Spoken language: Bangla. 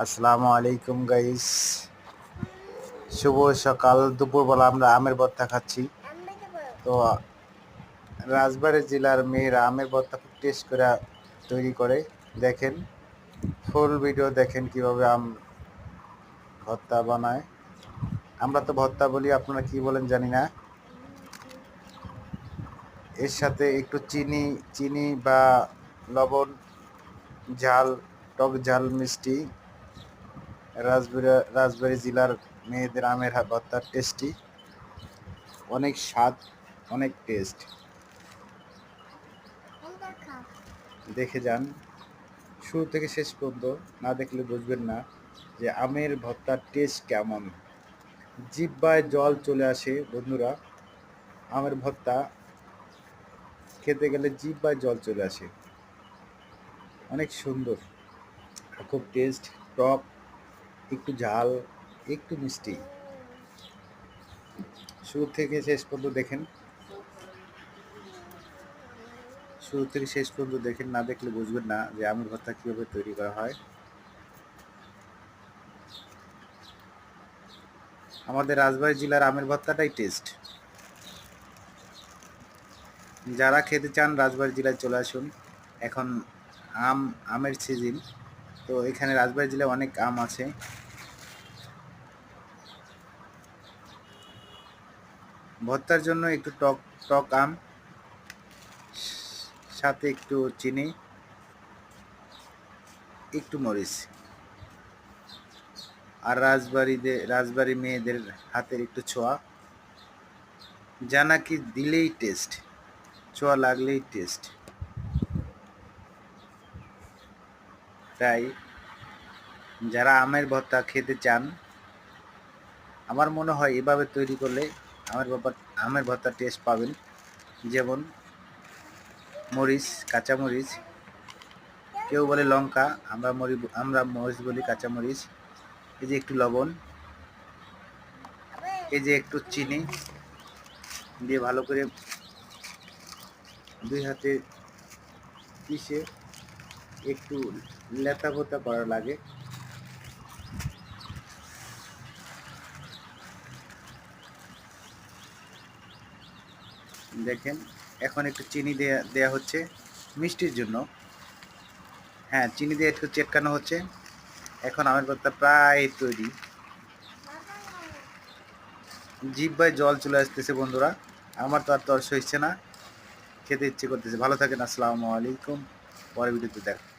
আসসালামু আলাইকুম গাইস। শুভ সকাল। দুপুরবেলা আমরা আমের ভর্তা খাচ্ছি। তো রাজবাড়ী জেলার মেয়েরা আমের ভর্তা খুব টেস্ট করে তৈরি করে। দেখেন, ফুল ভিডিও দেখেন কিভাবে আম ভর্তা বানায়। আমরা তো ভর্তা বলি, আপনারা কি বলেন জানি না। এর সাথে একটু চিনি বা লবণ, ঝাল, টক ঝাল মিষ্টি। রাজবাড়ী জেলার মেয়েদের আমের ভর্তা টেস্টি, অনেক স্বাদ, অনেক টেস্ট। দেখে যান শুরু থেকে শেষ পর্যন্ত, না দেখলে বুঝবেন না যে আমের ভর্তার টেস্ট কেমন। জিহ্বায় জল চলে আসে বন্ধুরা। আমের ভর্তা খেতে গেলে জিহ্বায় জল চলে আসে। অনেক সুন্দর, খুব টেস্ট, টক, একটু ঝাল, একটু মিষ্টি। শুরু থেকে শেষ পর্যন্ত দেখেন, শুরু থেকে শেষ পর্যন্ত দেখেন, না দেখলে বুঝবেন না যে আমের ভর্তা কীভাবে তৈরি করা হয়। আমাদের রাজবাড়ী জেলার আমের ভর্তাটাই টেস্ট। যারা খেতে চান রাজবাড়ী জেলায় চলে আসুন। এখন আমের সিজন, তো এখানে রাজবাড়ী জেলায় অনেক আম আছে। ভর্তার জন্য একটু টক টক আম, সাথে একটু চিনি, একটু মরিচ, আর রাজবাড়ী মেয়েদের হাতের একটু ছোঁয়া, যা নাকি দিলেই টেস্ট, ছোঁয়া লাগলেই টেস্ট। তাই যারা আমের ভর্তা খেতে চান, আমার মনে হয় এভাবে তৈরি করলে আমের ভর্তা টেস্ট পাবেন। যেমন মরিচ, কাঁচামরিচ, কেউ বলে লঙ্কা, আমরা মরিচ বলি, কাঁচামরিচ, এই যে একটু লবণ, এই যে একটু চিনি দিয়ে ভালো করে দুই হাতে পিষে একটু লেতা পোতা করা লাগে। দেখেন, এখন একটু চিনি দেয়া হচ্ছে মিষ্টির জন্য। হ্যাঁ, চিনি দিয়ে একটু চেটকানো হচ্ছে। এখন আমের ভর্তা প্রায় তৈরি। জিহ্বায় জল চলে আসতেছে বন্ধুরা। আমার তো আর তর সইছে না, খেতে ইচ্ছে করতেছে। ভালো থাকেন, আসসালামু আলাইকুম। পরের ভিডিওতে দেখা।